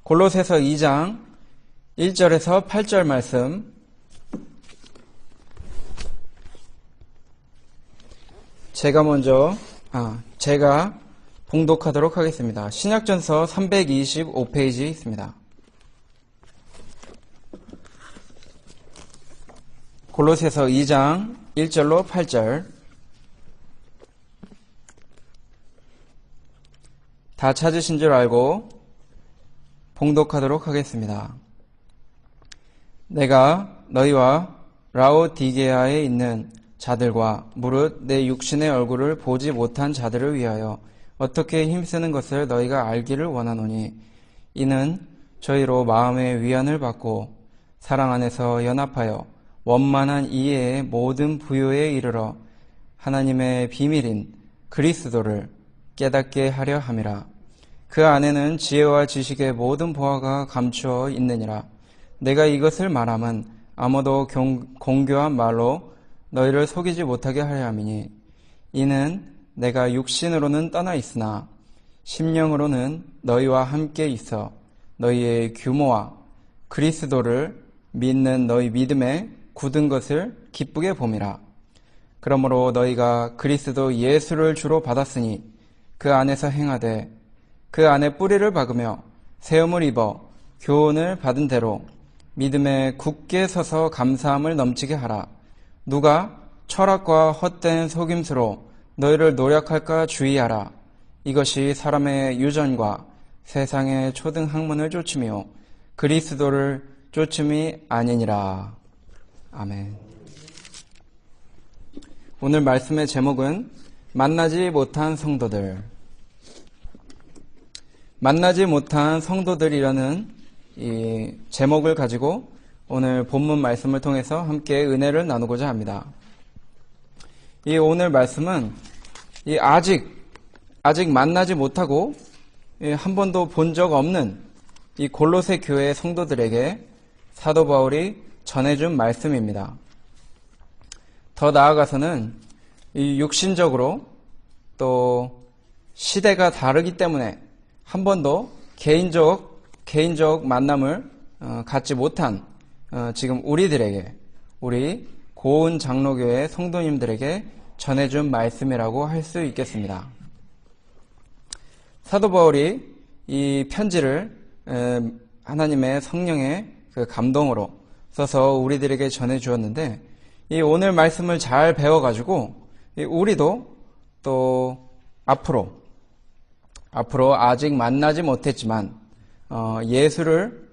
골로새서 2장 1절에서 8절 말씀 제가 봉독하도록 하겠습니다. 신약전서 325페이지에 있습니다. 골로새서 2장 1절로 8절 다 찾으신 줄 알고 봉독하도록 하겠습니다. 내가 너희와 라오디게아에 있는 자들과 무릇 내 육신의 얼굴을 보지 못한 자들을 위하여 어떻게 힘쓰는 것을 너희가 알기를 원하노니 이는 저희로 마음의 위안을 받고 사랑 안에서 연합하여 원만한 이해의 모든 부요에 이르러 하나님의 비밀인 그리스도를 깨닫게 하려 함이라. 그 안에는 지혜와 지식의 모든 보화가 감추어 있느니라. 내가 이것을 말함은 아무도 공교한 말로 너희를 속이지 못하게 하려 함이니 이는 내가 육신으로는 떠나 있으나 심령으로는 너희와 함께 있어 너희의 규모와 그리스도를 믿는 너희 믿음에 굳은 것을 기쁘게 봄이라. 그러므로 너희가 그리스도 예수를 주로 받았으니 그 안에서 행하되 그 안에 뿌리를 박으며 세움을 입어 교훈을 받은 대로 믿음에 굳게 서서 감사함을 넘치게 하라. 누가 철학과 헛된 속임수로 너희를 노력할까 주의하라. 이것이 사람의 유전과 세상의 초등 학문을 쫓으며 그리스도를 쫓음이 아니니라. 아멘. 오늘 말씀의 제목은 만나지 못한 성도들. 만나지 못한 성도들이라는 이 제목을 가지고 오늘 본문 말씀을 통해서 함께 은혜를 나누고자 합니다. 이 오늘 말씀은 아직 만나지 못하고 한 번도 본 적 없는 이 골로새 교회 성도들에게 사도 바울이 전해준 말씀입니다. 더 나아가서는 이 육신적으로 또 시대가 다르기 때문에 한 번도 개인적 만남을 갖지 못한 지금 우리들에게, 우리 고은 장로교회 성도님들에게 전해준 말씀이라고 할 수 있겠습니다. 사도 바울이 이 편지를 하나님의 성령의 그 감동으로 써서 우리들에게 전해주었는데, 이 오늘 말씀을 잘 배워가지고 우리도 또 앞으로 아직 만나지 못했지만 예수를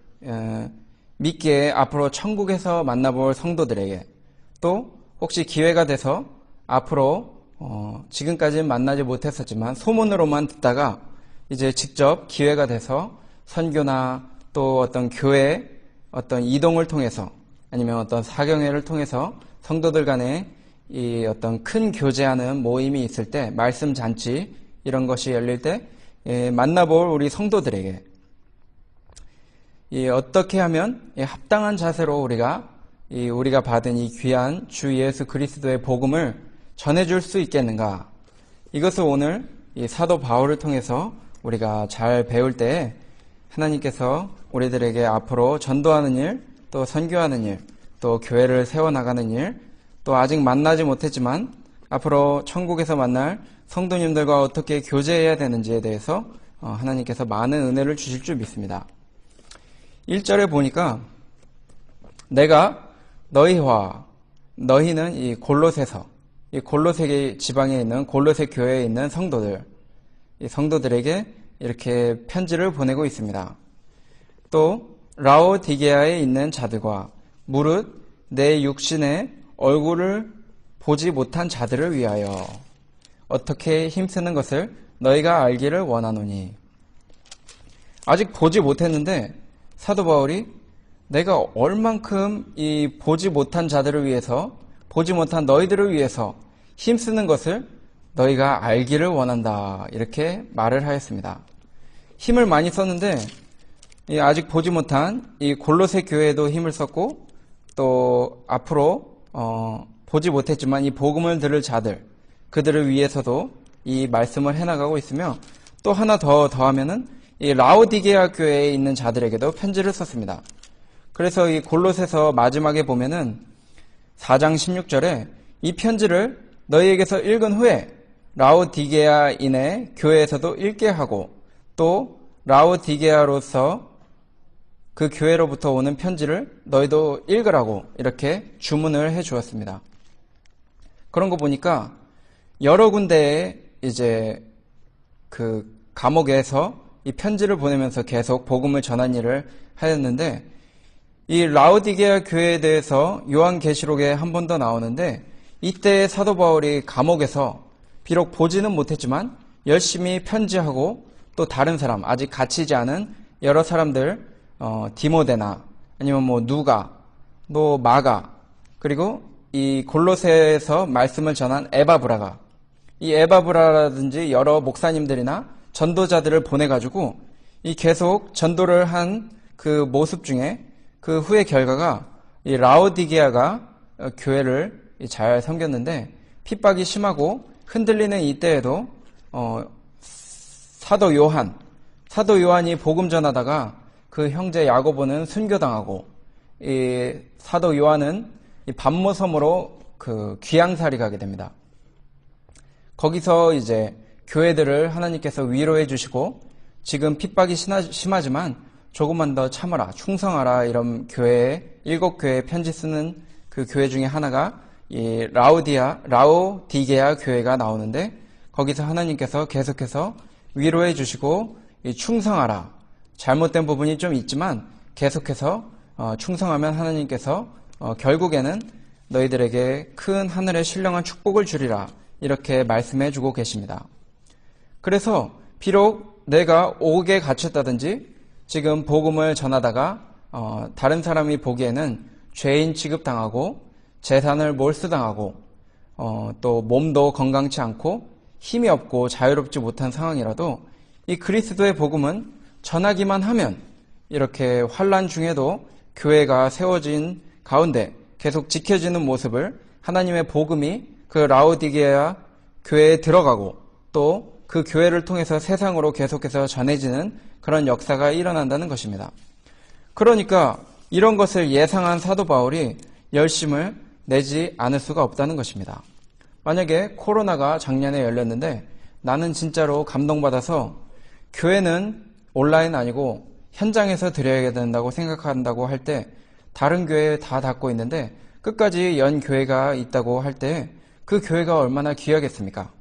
믿기에 앞으로 천국에서 만나볼 성도들에게, 또 혹시 기회가 돼서 앞으로 지금까지는 만나지 못했었지만 소문으로만 듣다가 이제 직접 기회가 돼서 선교나 또 어떤 교회 어떤 이동을 통해서 아니면 어떤 사경회를 통해서 성도들 간에 이 어떤 큰 교제하는 모임이 있을 때, 말씀 잔치 이런 것이 열릴 때 만나볼 우리 성도들에게 어떻게 하면 합당한 자세로 우리가 받은 이 귀한 주 예수 그리스도의 복음을 전해줄 수 있겠는가? 이것을 오늘 이 사도 바울을 통해서 우리가 잘 배울 때에 하나님께서 우리들에게 앞으로 전도하는 일, 또 선교하는 일, 또 교회를 세워나가는 일, 또 아직 만나지 못했지만 앞으로 천국에서 만날 성도님들과 어떻게 교제해야 되는지에 대해서 하나님께서 많은 은혜를 주실 줄 믿습니다. 1절에 보니까 내가 너희는 이 골로새 지방에 있는 골로새 교회에 있는 이 성도들에게 이렇게 편지를 보내고 있습니다. 또 라오디게아에 있는 자들과 무릇 내 육신의 얼굴을 보지 못한 자들을 위하여 어떻게 힘쓰는 것을 너희가 알기를 원하노니. 아직 보지 못했는데 사도 바울이 내가 얼만큼 이 보지 못한 자들을 위해서, 보지 못한 너희들을 위해서 힘쓰는 것을 너희가 알기를 원한다, 이렇게 말을 하였습니다. 힘을 많이 썼는데 아직 보지 못한 이 골로새 교회에도 힘을 썼고, 또 앞으로 보지 못했지만 이 복음을 들을 자들, 그들을 위해서도 이 말씀을 해나가고 있으며, 또 하나 더하면은 이 라오디게아 교회에 있는 자들에게도 편지를 썼습니다. 그래서 이 골로새서 마지막에 보면은 4장 16절에 이 편지를 너희에게서 읽은 후에 라오디게아인의 교회에서도 읽게 하고 또 라오디게아로서 그 교회로부터 오는 편지를 너희도 읽으라고 이렇게 주문을 해 주었습니다. 그런 거 보니까 여러 군데에 이제 그 감옥에서 이 편지를 보내면서 계속 복음을 전한 일을 하였는데 이 라오디게아 교회에 대해서 요한계시록에 한 번 더 나오는데 이때 사도 바울이 감옥에서 비록 보지는 못했지만 열심히 편지하고 또 다른 사람 아직 갇히지 않은 여러 사람들 디모데나 아니면 뭐 누가 또 마가 그리고 이 골로새에서 말씀을 전한 에바브라가 이 에바브라라든지 여러 목사님들이나 전도자들을 보내가지고 이 계속 전도를 한 그 모습 중에 그 후의 결과가 이 라오디게아가 교회를 잘 섬겼는데 핍박이 심하고 흔들리는 이때에도 사도 요한이 복음 전하다가 그 형제 야고보는 순교당하고 이 사도 요한은 이 반모섬으로 그 귀양살이 가게 됩니다. 거기서 이제 교회들을 하나님께서 위로해 주시고 지금 핍박이 심하지만 조금만 더 참아라, 충성하라 이런 교회에 7교회에 편지 쓰는 그 교회 중에 하나가 이 라오디게아 교회가 나오는데 거기서 하나님께서 계속해서 위로해 주시고 충성하라. 잘못된 부분이 좀 있지만 계속해서 충성하면 하나님께서 결국에는 너희들에게 큰 하늘의 신령한 축복을 주리라 이렇게 말씀해 주고 계십니다. 그래서 비록 내가 옥에 갇혔다든지 지금 복음을 전하다가 다른 사람이 보기에는 죄인 취급당하고 재산을 몰수당하고 또 몸도 건강치 않고 힘이 없고 자유롭지 못한 상황이라도 이 그리스도의 복음은 전하기만 하면 이렇게 환난 중에도 교회가 세워진 가운데 계속 지켜지는 모습을 하나님의 복음이 그 라오디게아 교회에 들어가고 또 그 교회를 통해서 세상으로 계속해서 전해지는 그런 역사가 일어난다는 것입니다. 그러니까 이런 것을 예상한 사도 바울이 열심을 내지 않을 수가 없다는 것입니다. 만약에 코로나가 작년에 열렸는데 나는 진짜로 감동받아서 교회는 온라인 아니고 현장에서 드려야 된다고 생각한다고 할 때 다른 교회 다 닫고 있는데 끝까지 연 교회가 있다고 할 때 그 교회가 얼마나 귀하겠습니까?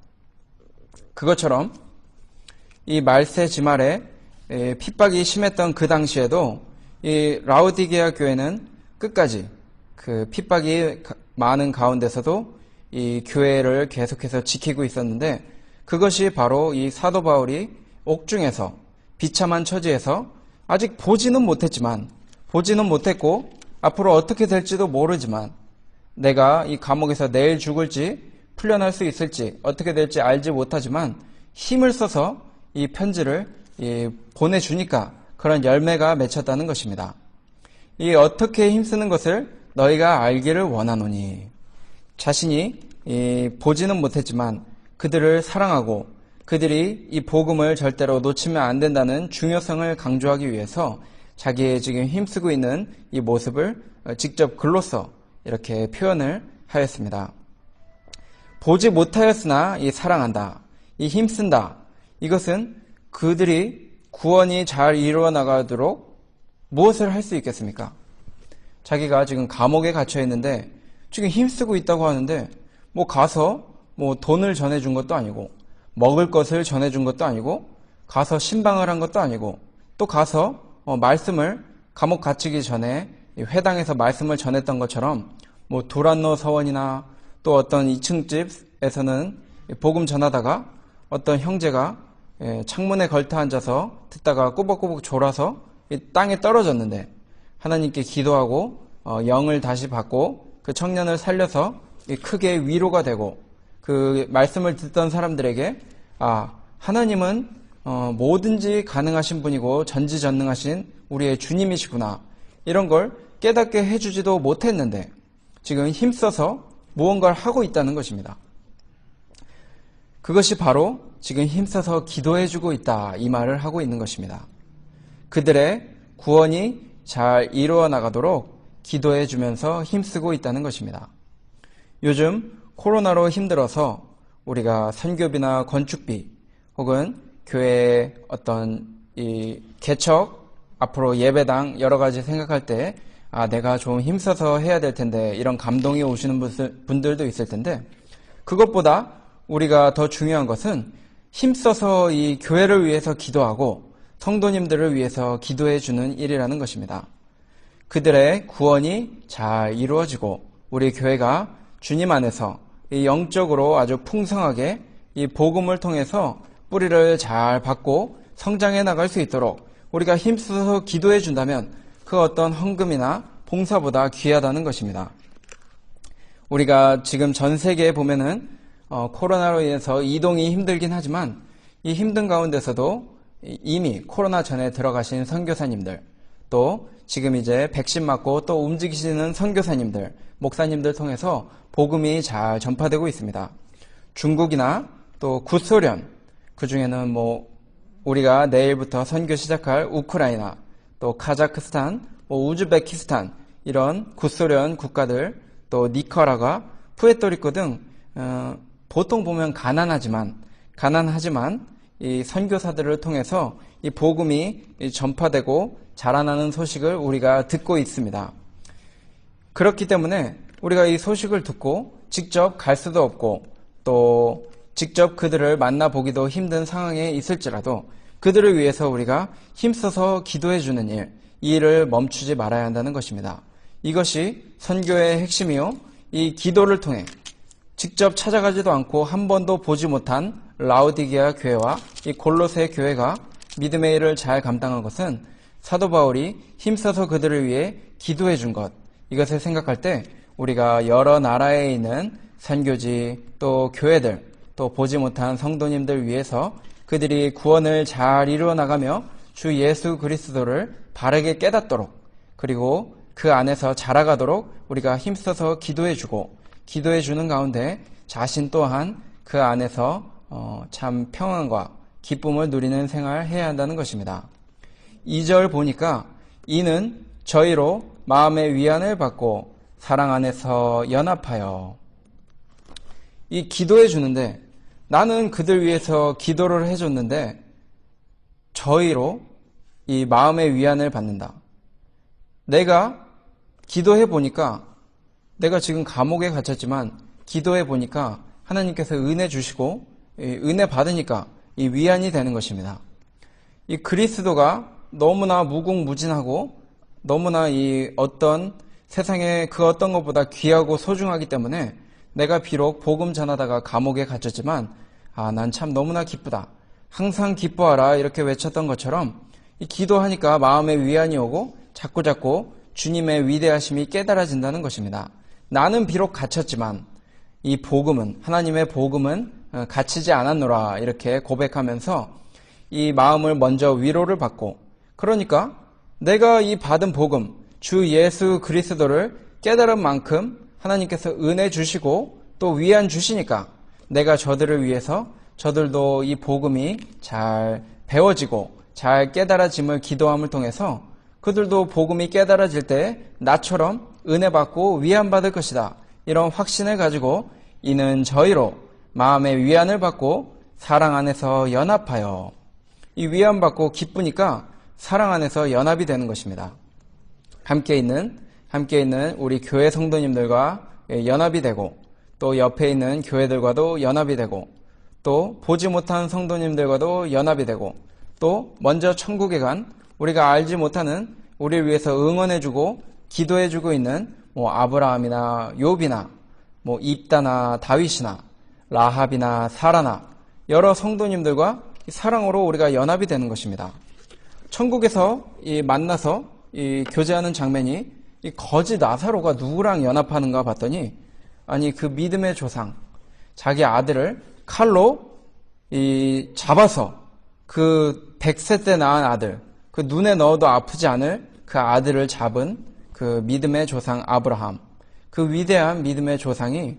그것처럼 이 말세 지말에 핍박이 심했던 그 당시에도 이 라오디게아 교회는 끝까지 그 핍박이 많은 가운데서도 이 교회를 계속해서 지키고 있었는데 그것이 바로 이 사도 바울이 옥중에서 비참한 처지에서 아직 보지는 못했고 앞으로 어떻게 될지도 모르지만 내가 이 감옥에서 내일 죽을지 풀려날 수 있을지 어떻게 될지 알지 못하지만 힘을 써서 이 편지를 보내주니까 그런 열매가 맺혔다는 것입니다. 이 어떻게 힘쓰는 것을 너희가 알기를 원하노니 자신이 보지는 못했지만 그들을 사랑하고 그들이 이 복음을 절대로 놓치면 안 된다는 중요성을 강조하기 위해서 자기의 지금 힘쓰고 있는 이 모습을 직접 글로써 이렇게 표현을 하였습니다. 보지 못하였으나 이 사랑한다, 이 힘쓴다. 이것은 그들이 구원이 잘 이루어 나가도록 무엇을 할 수 있겠습니까? 자기가 지금 감옥에 갇혀 있는데 지금 힘쓰고 있다고 하는데 뭐 가서 뭐 돈을 전해준 것도 아니고 먹을 것을 전해준 것도 아니고 가서 신방을 한 것도 아니고 또 가서 말씀을 감옥 갇히기 전에 회당에서 말씀을 전했던 것처럼 뭐 두란노 서원이나 또 어떤 2층 집에서는 복음 전하다가 어떤 형제가 창문에 걸터 앉아서 듣다가 꾸벅꾸벅 졸아서 땅에 떨어졌는데 하나님께 기도하고 영을 다시 받고 그 청년을 살려서 크게 위로가 되고 그 말씀을 듣던 사람들에게 하나님은 뭐든지 가능하신 분이고 전지전능하신 우리의 주님이시구나 이런 걸 깨닫게 해주지도 못했는데 지금 힘써서 무언가를 하고 있다는 것입니다. 그것이 바로 지금 힘써서 기도해주고 있다, 이 말을 하고 있는 것입니다. 그들의 구원이 잘 이루어 나가도록 기도해주면서 힘쓰고 있다는 것입니다. 요즘 코로나로 힘들어서 우리가 선교비나 건축비 혹은 교회의 어떤 이 개척, 앞으로 예배당 여러 가지 생각할 때 내가 좀 힘써서 해야 될 텐데, 이런 감동이 오시는 분들도 있을 텐데, 그것보다 우리가 더 중요한 것은 힘써서 이 교회를 위해서 기도하고 성도님들을 위해서 기도해 주는 일이라는 것입니다. 그들의 구원이 잘 이루어지고 우리 교회가 주님 안에서 이 영적으로 아주 풍성하게 이 복음을 통해서 뿌리를 잘 받고 성장해 나갈 수 있도록 우리가 힘써서 기도해 준다면 그 어떤 헌금이나 봉사보다 귀하다는 것입니다. 우리가 지금 전 세계에 보면은 코로나로 인해서 이동이 힘들긴 하지만 이 힘든 가운데서도 이미 코로나 전에 들어가신 선교사님들, 또 지금 이제 백신 맞고 또 움직이시는 선교사님들, 목사님들 통해서 복음이 잘 전파되고 있습니다. 중국이나 또 구소련, 그 중에는 우리가 내일부터 선교 시작할 우크라이나, 또 카자흐스탄, 우즈베키스탄, 이런 구소련 국가들, 또 니카라과, 푸에르토리코 등 보통 보면 가난하지만 이 선교사들을 통해서 이 복음이 전파되고 자라나는 소식을 우리가 듣고 있습니다. 그렇기 때문에 우리가 이 소식을 듣고 직접 갈 수도 없고 또 직접 그들을 만나보기도 힘든 상황에 있을지라도 그들을 위해서 우리가 힘써서 기도해주는 일, 이 일을 멈추지 말아야 한다는 것입니다. 이것이 선교의 핵심이요, 이 기도를 통해 직접 찾아가지도 않고 한 번도 보지 못한 라오디게아 교회와 이 골로새 교회가 믿음의 일을 잘 감당한 것은 사도 바울이 힘써서 그들을 위해 기도해 준 것, 이것을 생각할 때 우리가 여러 나라에 있는 선교지, 또 교회들, 또 보지 못한 성도님들 위해서 그들이 구원을 잘 이루어 나가며 주 예수 그리스도를 바르게 깨닫도록, 그리고 그 안에서 자라가도록 우리가 힘써서 기도해주고, 기도해주는 가운데 자신 또한 그 안에서 참 평안과 기쁨을 누리는 생활을 해야 한다는 것입니다. 2절 보니까 이는 저희로 마음의 위안을 받고 사랑 안에서 연합하여, 이 기도해 주는데, 나는 그들 위해서 기도를 해줬는데 저희로 이 마음의 위안을 받는다. 내가 기도해 보니까, 내가 지금 감옥에 갇혔지만 기도해 보니까 하나님께서 은혜 주시고 은혜 받으니까 이 위안이 되는 것입니다. 이 그리스도가 너무나 무궁무진하고 너무나 이 어떤 세상의 그 어떤 것보다 귀하고 소중하기 때문에 내가 비록 복음 전하다가 감옥에 갇혔지만 난 참 너무나 기쁘다, 항상 기뻐하라, 이렇게 외쳤던 것처럼 이 기도하니까 마음의 위안이 오고 자꾸자꾸 주님의 위대하심이 깨달아진다는 것입니다. 나는 비록 갇혔지만 이 복음은, 하나님의 복음은 갇히지 않았노라, 이렇게 고백하면서 이 마음을 먼저 위로를 받고, 그러니까 내가 이 받은 복음, 주 예수 그리스도를 깨달은 만큼 하나님께서 은혜 주시고 또 위안 주시니까 내가 저들을 위해서 저들도 이 복음이 잘 배워지고 잘 깨달아짐을 기도함을 통해서 그들도 복음이 깨달아질 때 나처럼 은혜 받고 위안 받을 것이다, 이런 확신을 가지고 이는 저희로 마음의 위안을 받고 사랑 안에서 연합하여, 이 위안 받고 기쁘니까 사랑 안에서 연합이 되는 것입니다. 함께 있는 우리 교회 성도님들과 연합이 되고, 또 옆에 있는 교회들과도 연합이 되고, 또 보지 못한 성도님들과도 연합이 되고, 또 먼저 천국에 간 우리가 알지 못하는, 우리를 위해서 응원해주고 기도해주고 있는 아브라함이나 욥이나 입다나 다윗이나 라합이나 사라나 여러 성도님들과 사랑으로 우리가 연합이 되는 것입니다. 천국에서 만나서 교제하는 장면이 이 거지 나사로가 누구랑 연합하는가 봤더니, 아니 그 믿음의 조상, 자기 아들을 칼로 잡아서 그 100세 때 낳은 아들, 그 눈에 넣어도 아프지 않을 그 아들을 잡은 그 믿음의 조상 아브라함, 그 위대한 믿음의 조상이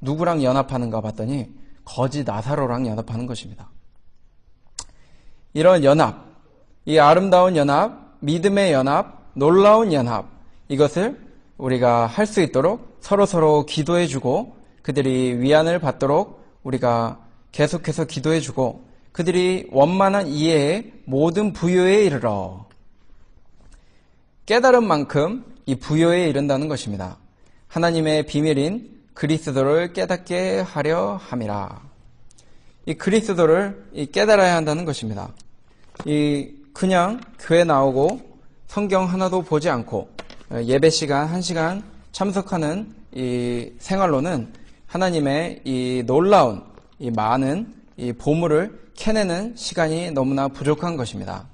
누구랑 연합하는가 봤더니 거지 나사로랑 연합하는 것입니다. 이런 연합, 이 아름다운 연합, 믿음의 연합, 놀라운 연합, 이것을 우리가 할 수 있도록 서로서로 기도해주고 그들이 위안을 받도록 우리가 계속해서 기도해주고 그들이 원만한 이해에 모든 부요에 이르러 깨달은 만큼 이 부요에 이른다는 것입니다. 하나님의 비밀인 그리스도를 깨닫게 하려 함이라. 이 그리스도를 깨달아야 한다는 것입니다. 그냥 교회 나오고 성경 하나도 보지 않고 예배 시간 1시간 참석하는 이 생활로는 하나님의 이 놀라운 이 많은 이 보물을 캐내는 시간이 너무나 부족한 것입니다.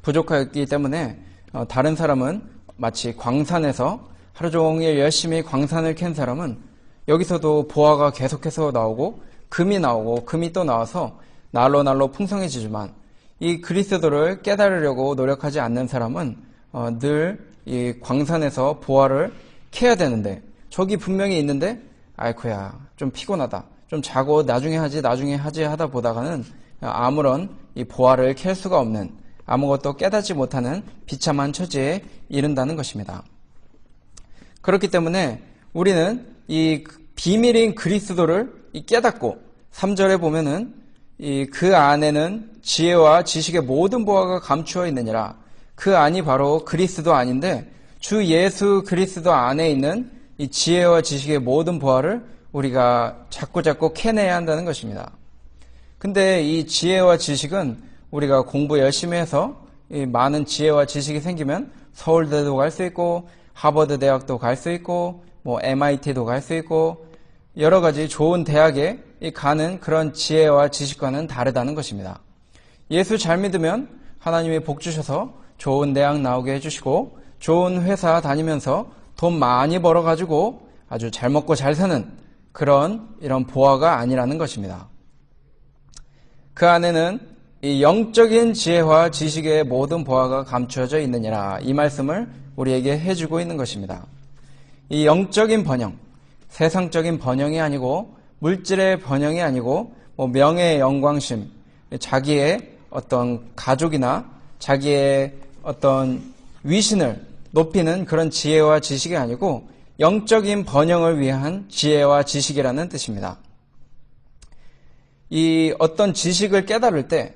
부족하기 때문에 다른 사람은 마치 광산에서 하루 종일 열심히 광산을 캔 사람은 여기서도 보화가 계속해서 나오고 금이 또 나와서 날로 풍성해지지만 이 그리스도를 깨달으려고 노력하지 않는 사람은 늘 이 광산에서 보화를 캐야 되는데 저기 분명히 있는데 아이쿠야 좀 피곤하다 좀 자고 나중에 하지 하다 보다가는 아무런 이 보화를 캘 수가 없는 아무것도 깨닫지 못하는 비참한 처지에 이른다는 것입니다. 그렇기 때문에 우리는 이 비밀인 그리스도를 깨닫고 3절에 보면은 그 안에는 지혜와 지식의 모든 보화가 감추어 있느니라. 그 안이 바로 그리스도 안인데 주 예수 그리스도 안에 있는 이 지혜와 지식의 모든 보화를 우리가 자꾸 캐내야 한다는 것입니다. 근데 이 지혜와 지식은 우리가 공부 열심히 해서 이 많은 지혜와 지식이 생기면 서울대도 갈 수 있고 하버드 대학도 갈 수 있고 뭐 MIT도 갈 수 있고 여러 가지 좋은 대학에 가는 그런 지혜와 지식과는 다르다는 것입니다. 예수 잘 믿으면 하나님이 복 주셔서 좋은 대학 나오게 해주시고 좋은 회사 다니면서 돈 많이 벌어가지고 아주 잘 먹고 잘 사는 이런 보화가 아니라는 것입니다. 그 안에는 이 영적인 지혜와 지식의 모든 보화가 감추어져 있느니라. 이 말씀을 우리에게 해주고 있는 것입니다. 이 영적인 번영, 세상적인 번영이 아니고 물질의 번영이 아니고 뭐 명예의 영광심, 자기의 어떤 가족이나 자기의 어떤 위신을 높이는 그런 지혜와 지식이 아니고 영적인 번영을 위한 지혜와 지식이라는 뜻입니다. 이 어떤 지식을 깨달을 때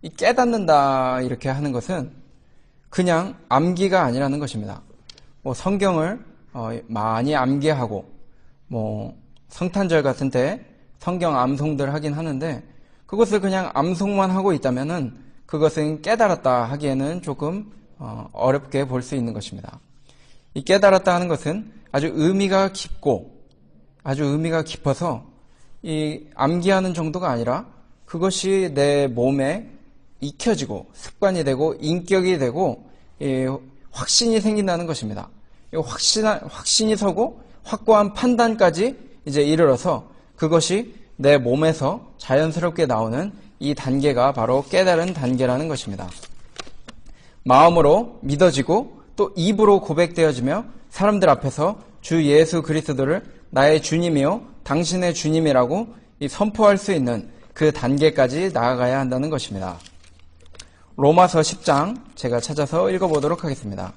이 깨닫는다 이렇게 하는 것은 그냥 암기가 아니라는 것입니다. 뭐 성경을 많이 암기하고 뭐 성탄절 같은 때 성경 암송들 하긴 하는데 그것을 그냥 암송만 하고 있다면은 그것은 깨달았다 하기에는 조금 어렵게 볼 수 있는 것입니다. 이 깨달았다 하는 것은 아주 의미가 깊어서 이 암기하는 정도가 아니라 그것이 내 몸에 익혀지고 습관이 되고 인격이 되고 확신이 생긴다는 것입니다. 확신이 서고 확고한 판단까지 이제 이르러서 그것이 내 몸에서 자연스럽게 나오는 이 단계가 바로 깨달은 단계라는 것입니다. 마음으로 믿어지고 또 입으로 고백되어지며 사람들 앞에서 주 예수 그리스도를 나의 주님이요 당신의 주님이라고 선포할 수 있는 그 단계까지 나아가야 한다는 것입니다. 로마서 10장 제가 찾아서 읽어보도록 하겠습니다.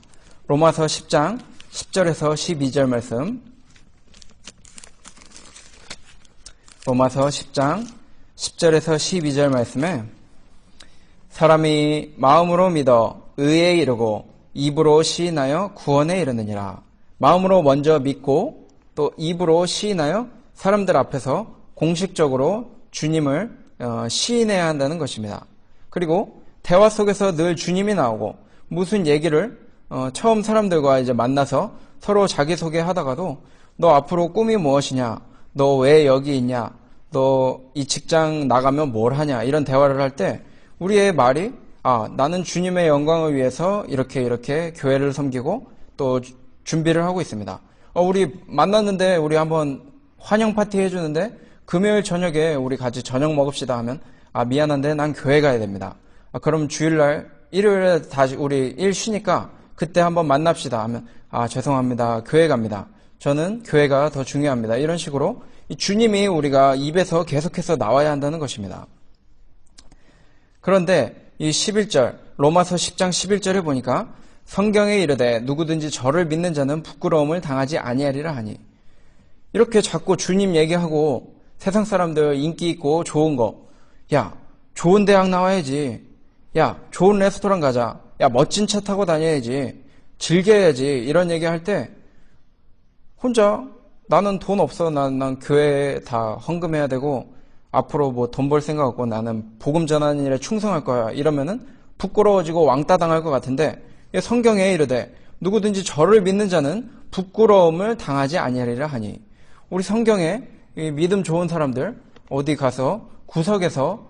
로마서 10장 10절에서 12절 말씀. 로마서 10장 10절에서 12절 말씀에 사람이 마음으로 믿어 의에 이르고 입으로 시인하여 구원에 이르느니라. 마음으로 먼저 믿고 또 입으로 시인하여 사람들 앞에서 공식적으로 주님을 시인해야 한다는 것입니다. 그리고 대화 속에서 늘 주님이 나오고 무슨 얘기를 처음 사람들과 이제 만나서 서로 자기소개 하다가도 너 앞으로 꿈이 무엇이냐? 너 왜 여기 있냐? 너 이 직장 나가면 뭘 하냐? 이런 대화를 할 때 우리의 말이 나는 주님의 영광을 위해서 이렇게 교회를 섬기고 또 준비를 하고 있습니다. 우리 만났는데 우리 한번 환영 파티 해주는데 금요일 저녁에 우리 같이 저녁 먹읍시다 하면 미안한데 난 교회 가야 됩니다. 그럼 주일날 일요일에 다시 우리 일 쉬니까 그때 한번 만납시다 하면 죄송합니다. 교회 갑니다. 저는 교회가 더 중요합니다. 이런 식으로 이 주님이 우리가 입에서 계속해서 나와야 한다는 것입니다. 그런데 이 11절, 로마서 10장 11절에 보니까 성경에 이르되 누구든지 저를 믿는 자는 부끄러움을 당하지 아니하리라 하니, 이렇게 자꾸 주님 얘기하고 세상 사람들 인기 있고 좋은 거, 야 좋은 대학 나와야지, 야 좋은 레스토랑 가자, 야 멋진 차 타고 다녀야지, 즐겨야지, 이런 얘기할 때 혼자 나는 돈 없어, 난 교회에 다 헌금해야 되고 앞으로 뭐 돈 벌 생각 없고 나는 복음 전하는 일에 충성할 거야, 이러면은 부끄러워지고 왕따 당할 것 같은데, 성경에 이르되 누구든지 저를 믿는 자는 부끄러움을 당하지 아니하리라 하니, 우리 성경에 믿음 좋은 사람들 어디 가서 구석에서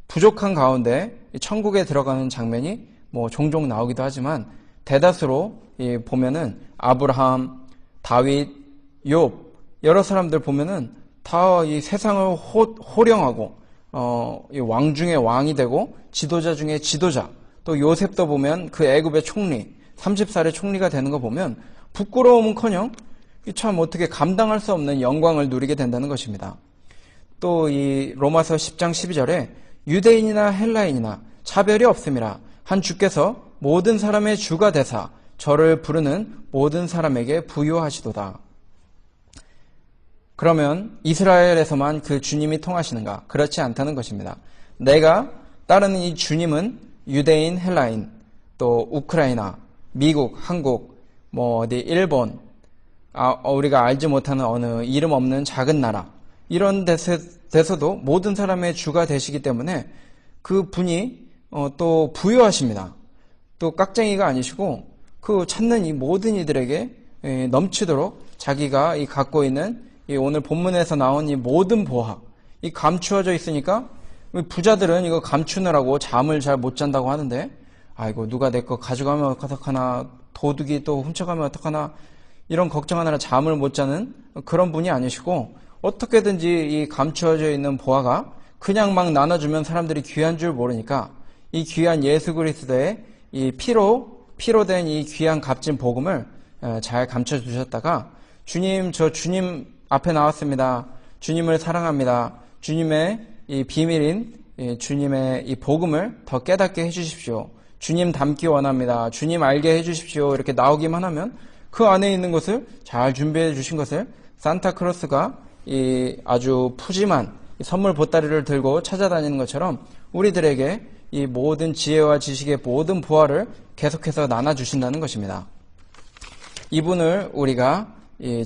부족한 가운데 천국에 들어가는 장면이 뭐 종종 나오기도 하지만, 대다수로 보면은 아브라함, 다윗, 욥, 여러 사람들 보면은 다 이 세상을 호령하고 이 왕 중에 왕이 되고 지도자 중에 지도자, 또 요셉도 보면 그 애굽의 총리, 30살의 총리가 되는 거 보면 부끄러움은커녕 참 어떻게 감당할 수 없는 영광을 누리게 된다는 것입니다. 또 이 로마서 10장 12절에 유대인이나 헬라인이나 차별이 없음이라 한 주께서 모든 사람의 주가 되사 저를 부르는 모든 사람에게 부요하시도다. 그러면 이스라엘에서만 그 주님이 통하시는가? 그렇지 않다는 것입니다. 내가 따르는 이 주님은 유대인, 헬라인, 또 우크라이나, 미국, 한국, 뭐 어디 일본, 우리가 알지 못하는 어느 이름 없는 작은 나라, 이런 데서도 모든 사람의 주가 되시기 때문에 그 분이 또 부요하십니다. 또 깍쟁이가 아니시고 그 찾는 이 모든 이들에게 넘치도록 자기가 이 갖고 있는 이 오늘 본문에서 나온 이 모든 보화, 이 감추어져 있으니까 부자들은 이거 감추느라고 잠을 잘 못 잔다고 하는데, 아이고 누가 내 거 가져가면 어떡하나, 도둑이 또 훔쳐가면 어떡하나, 이런 걱정하느라 잠을 못 자는 그런 분이 아니시고, 어떻게든지 이 감추어져 있는 보화가 그냥 막 나눠주면 사람들이 귀한 줄 모르니까 이 귀한 예수 그리스도의 이 피로 된 이 귀한 값진 복음을 잘 감춰주셨다가, 주님, 저 주님 앞에 나왔습니다. 주님을 사랑합니다. 주님의 이 비밀인 주님의 이 복음을 더 깨닫게 해주십시오. 주님 닮기 원합니다. 주님 알게 해주십시오. 이렇게 나오기만 하면 그 안에 있는 것을 잘 준비해 주신 것을 산타크로스가 이 아주 푸짐한 선물 보따리를 들고 찾아다니는 것처럼 우리들에게 이 모든 지혜와 지식의 모든 보화를 계속해서 나눠주신다는 것입니다. 이분을 우리가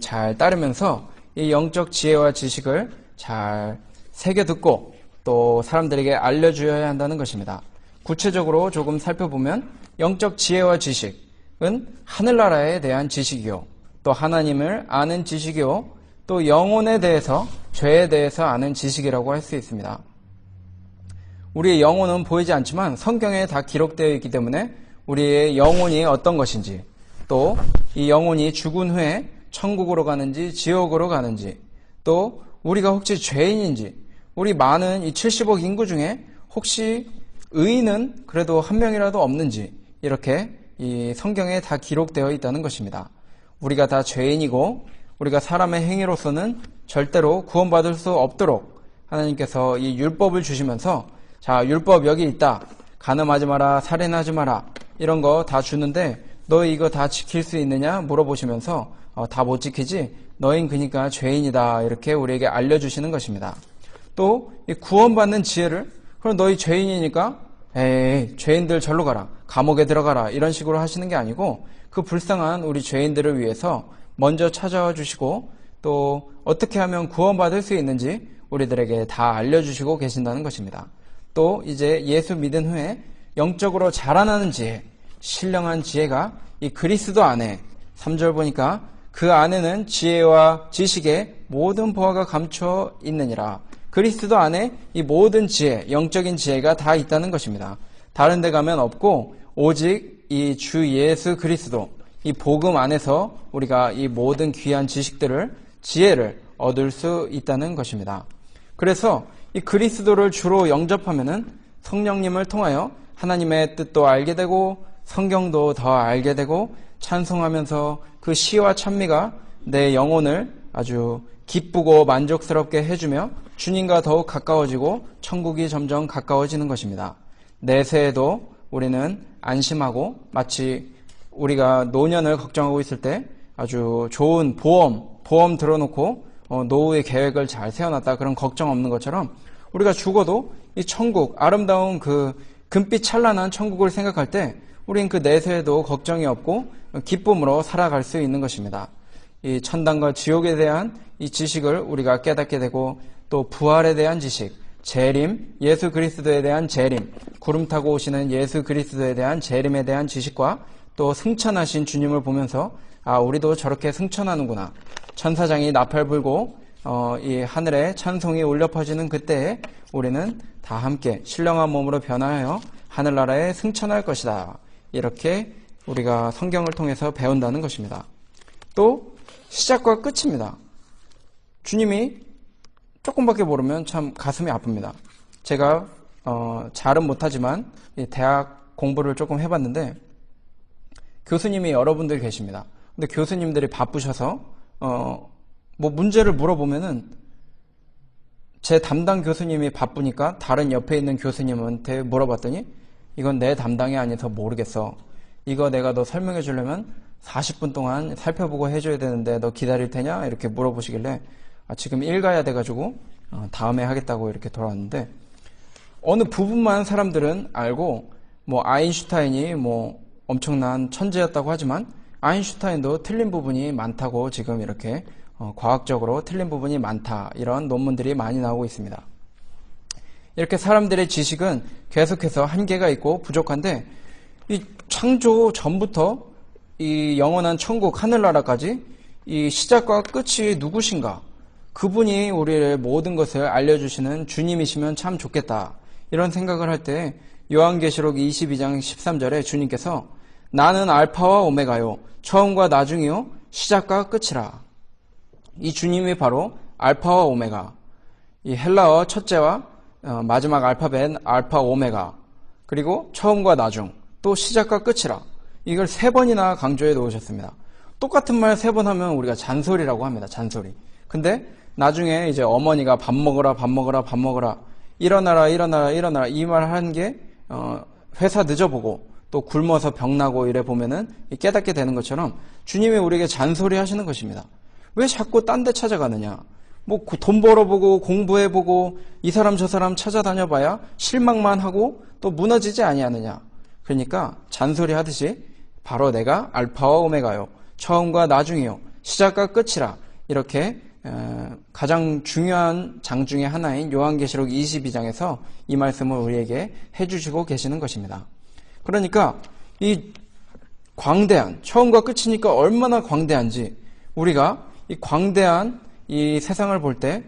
잘 따르면서 이 영적 지혜와 지식을 잘 새겨듣고 또 사람들에게 알려주어야 한다는 것입니다. 구체적으로 조금 살펴보면 영적 지혜와 지식은 하늘나라에 대한 지식이요, 또 하나님을 아는 지식이요, 또 영혼에 대해서, 죄에 대해서 아는 지식이라고 할 수 있습니다. 우리의 영혼은 보이지 않지만 성경에 다 기록되어 있기 때문에 우리의 영혼이 어떤 것인지, 또 이 영혼이 죽은 후에 천국으로 가는지 지옥으로 가는지, 또 우리가 혹시 죄인인지, 우리 많은 이 70억 인구 중에 혹시 의인은 그래도 한 명이라도 없는지, 이렇게 이 성경에 다 기록되어 있다는 것입니다. 우리가 다 죄인이고 우리가 사람의 행위로서는 절대로 구원받을 수 없도록 하나님께서 이 율법을 주시면서, 자, 율법 여기 있다, 간음하지 마라, 살인하지 마라, 이런 거 다 주는데 너 이거 다 지킬 수 있느냐 물어보시면서 다 못 지키지, 너흰 그러니까 죄인이다, 이렇게 우리에게 알려주시는 것입니다. 또 이 구원받는 지혜를, 그럼 너희 죄인이니까 에이 죄인들 절로 가라, 감옥에 들어가라, 이런 식으로 하시는 게 아니고 그 불쌍한 우리 죄인들을 위해서 먼저 찾아와 주시고 또 어떻게 하면 구원받을 수 있는지 우리들에게 다 알려주시고 계신다는 것입니다. 또 이제 예수 믿은 후에 영적으로 자라나는 지혜, 신령한 지혜가 이 그리스도 안에, 3절 보니까 그 안에는 지혜와 지식의 모든 보화가 감춰 있느니라. 그리스도 안에 이 모든 지혜, 영적인 지혜가 다 있다는 것입니다. 다른 데 가면 없고 오직 이 주 예수 그리스도, 이 복음 안에서 우리가 이 모든 귀한 지식들을, 지혜를 얻을 수 있다는 것입니다. 그래서 이 그리스도를 주로 영접하면은 성령님을 통하여 하나님의 뜻도 알게 되고 성경도 더 알게 되고 찬송하면서 그 시와 찬미가 내 영혼을 아주 기쁘고 만족스럽게 해주며 주님과 더욱 가까워지고 천국이 점점 가까워지는 것입니다. 내세에도 우리는 안심하고 마치 우리가 노년을 걱정하고 있을 때 아주 좋은 보험 들어놓고 노후의 계획을 잘 세워놨다 그런 걱정 없는 것처럼 우리가 죽어도 이 천국 아름다운 그 금빛 찬란한 천국을 생각할 때 우린 그 내세에도 걱정이 없고 기쁨으로 살아갈 수 있는 것입니다. 이 천당과 지옥에 대한 이 지식을 우리가 깨닫게 되고 또 부활에 대한 지식, 재림, 예수 그리스도에 대한 재림, 구름 타고 오시는 예수 그리스도에 대한 재림에 대한 지식과 또 승천하신 주님을 보면서 우리도 저렇게 승천하는구나. 천사장이 나팔 불고 이 하늘에 찬송이 울려 퍼지는 그때에 우리는 다 함께 신령한 몸으로 변화하여 하늘나라에 승천할 것이다. 이렇게 우리가 성경을 통해서 배운다는 것입니다. 또 시작과 끝입니다. 주님이 조금밖에 모르면 참 가슴이 아픕니다. 제가 잘은 못하지만 대학 공부를 조금 해봤는데 교수님이 여러분들 계십니다. 근데 교수님들이 바쁘셔서 뭐 문제를 물어보면은 제 담당 교수님이 바쁘니까 다른 옆에 있는 교수님한테 물어봤더니 이건 내 담당이 아니어서 모르겠어. 이거 내가 너 설명해 주려면 40분 동안 살펴보고 해줘야 되는데 너 기다릴 테냐? 이렇게 물어보시길래 지금 일 가야 돼가지고 다음에 하겠다고 이렇게 돌아왔는데 어느 부분만 사람들은 알고 뭐 아인슈타인이 뭐 엄청난 천재였다고 하지만 아인슈타인도 틀린 부분이 많다고 지금 이렇게 과학적으로 틀린 부분이 많다 이런 논문들이 많이 나오고 있습니다. 이렇게 사람들의 지식은 계속해서 한계가 있고 부족한데 이 창조 전부터 이 영원한 천국 하늘나라까지 이 시작과 끝이 누구신가? 그분이 우리의 모든 것을 알려주시는 주님이시면 참 좋겠다. 이런 생각을 할 때 요한계시록 22장 13절에 주님께서 나는 알파와 오메가요 처음과 나중이요 시작과 끝이라. 이 주님이 바로 알파와 오메가, 이 헬라어 첫째와 마지막 알파벳 알파 오메가, 그리고 처음과 나중, 또 시작과 끝이라. 이걸 3번이나 강조해 놓으셨습니다. 똑같은 말 3번 하면 우리가 잔소리라고 합니다. 잔소리. 근데 나중에 이제 어머니가 밥 먹어라 밥 먹어라 밥 먹어라 일어나라 일어나라 일어나라 이 말 하는 게 회사 늦어보고 또 굶어서 병나고 이래 보면은 깨닫게 되는 것처럼 주님이 우리에게 잔소리 하시는 것입니다. 왜 자꾸 딴 데 찾아가느냐? 뭐 돈 벌어보고 공부해보고 이 사람 저 사람 찾아다녀봐야 실망만 하고 또 무너지지 아니하느냐? 그러니까 잔소리 하듯이 바로 내가 알파와 오메가요 처음과 나중이요 시작과 끝이라. 이렇게 가장 중요한 장 중에 하나인 요한계시록 22장에서 이 말씀을 우리에게 해주시고 계시는 것입니다. 그러니까 이 광대한 처음과 끝이니까 얼마나 광대한지 우리가 이 광대한 이 세상을 볼 때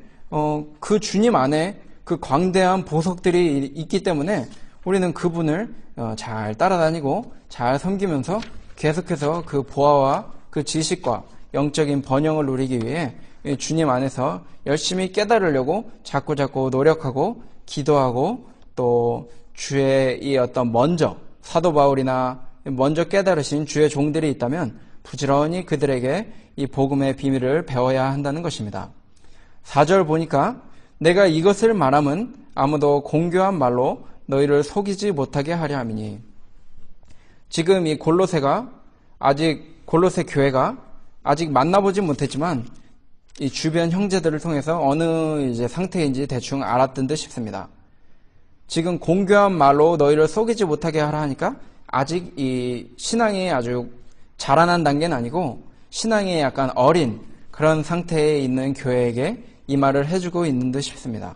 그 주님 안에 그 광대한 보석들이 있기 때문에 우리는 그분을 잘 따라다니고 잘 섬기면서 계속해서 그 보아와 그 지식과 영적인 번영을 누리기 위해 주님 안에서 열심히 깨달으려고 자꾸자꾸 노력하고 기도하고 또 주의 이 어떤 먼저 사도 바울이나 먼저 깨달으신 주의 종들이 있다면 부지런히 그들에게 이 복음의 비밀을 배워야 한다는 것입니다. 4절 보니까 내가 이것을 말함은 아무도 공교한 말로 너희를 속이지 못하게 하려 함이니. 지금 이 골로새 교회가 아직 만나보지 못했지만 이 주변 형제들을 통해서 어느 이제 상태인지 대충 알았던 듯 싶습니다. 지금 공교한 말로 너희를 속이지 못하게 하라 하니까 아직 이 신앙이 아주 자라난 단계는 아니고 신앙이 약간 어린 그런 상태에 있는 교회에게 이 말을 해주고 있는 듯 싶습니다.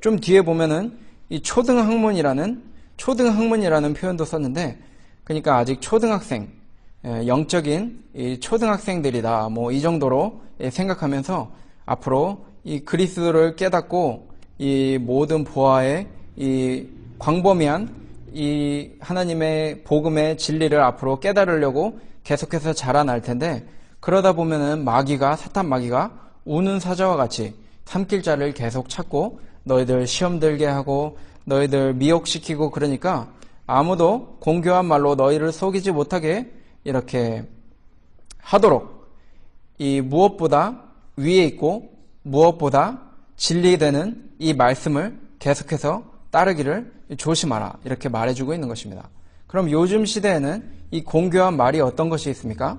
좀 뒤에 보면은 이 초등학문이라는 표현도 썼는데 그러니까 아직 초등학생, 영적인 이 초등학생들이다. 뭐 이 정도로 생각하면서 앞으로 이 그리스도를 깨닫고 이 모든 보아의 이 광범위한 이 하나님의 복음의 진리를 앞으로 깨달으려고 계속해서 자라날 텐데 그러다 보면은 사탄 마귀가 우는 사자와 같이 삼킬자를 계속 찾고 너희들 시험 들게 하고 너희들 미혹시키고 그러니까 아무도 공교한 말로 너희를 속이지 못하게 이렇게 하도록 이 무엇보다 위에 있고 무엇보다 진리되는 이 말씀을 계속해서 따르기를 조심하라 이렇게 말해주고 있는 것입니다. 그럼 요즘 시대에는 이 공교한 말이 어떤 것이 있습니까?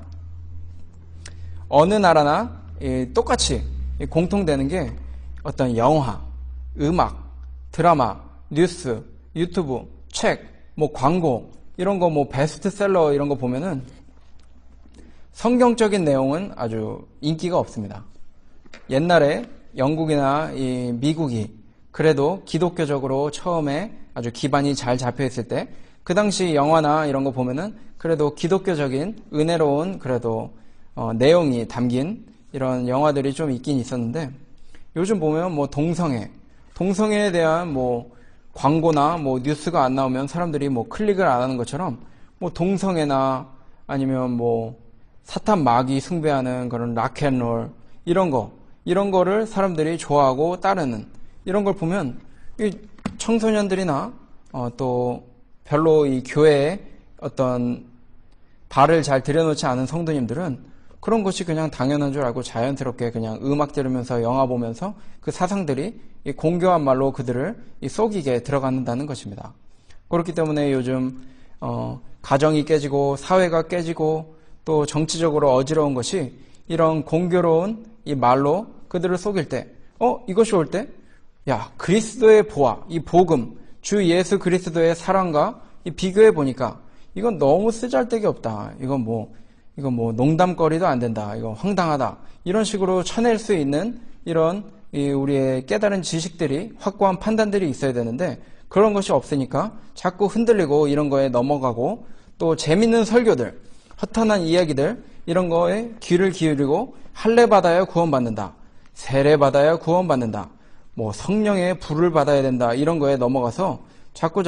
어느 나라나 똑같이 공통되는 게 어떤 영화, 음악, 드라마, 뉴스, 유튜브, 책, 뭐 광고 이런 거 뭐 베스트셀러 이런 거 보면은 성경적인 내용은 아주 인기가 없습니다. 옛날에 영국이나 이 미국이 그래도 기독교적으로 처음에 아주 기반이 잘 잡혀 있을 때 그 당시 영화나 이런 거 보면은 그래도 기독교적인 은혜로운 그래도 내용이 담긴 이런 영화들이 좀 있긴 있었는데 요즘 보면 뭐 동성애에 대한 뭐 광고나 뭐 뉴스가 안 나오면 사람들이 뭐 클릭을 안 하는 것처럼 뭐 동성애나 아니면 뭐 사탄 마귀 숭배하는 그런 락앤롤 이런 거를 사람들이 좋아하고 따르는 이런 걸 보면 이 청소년들이나 또 별로 이 교회에 어떤 발을 잘 들여놓지 않은 성도님들은 그런 것이 그냥 당연한 줄 알고 자연스럽게 그냥 음악 들으면서 영화 보면서 그 사상들이 이 공교한 말로 그들을 이 속이게 들어간다는 것입니다. 그렇기 때문에 요즘 가정이 깨지고 사회가 깨지고 또 정치적으로 어지러운 것이 이런 공교로운 이 말로 그들을 속일 때 이것이 올 때 야 그리스도의 보화 이 복음 주 예수 그리스도의 사랑과 이 비교해 보니까 이건 너무 쓰잘데기 없다. 이건 뭐 농담거리도 안 된다. 이거 황당하다. 이런 식으로 쳐낼 수 있는 이런 우리의 깨달은 지식들이 확고한 판단들이 있어야 되는데 그런 것이 없으니까 자꾸 흔들리고 이런 거에 넘어가고 또 재밌는 설교들, 허탄한 이야기들 이런 거에 귀를 기울이고 할례 받아야 구원받는다. 세례 받아야 구원받는다. 뭐 성령의 불을 받아야 된다. 이런 거에 넘어가서 자꾸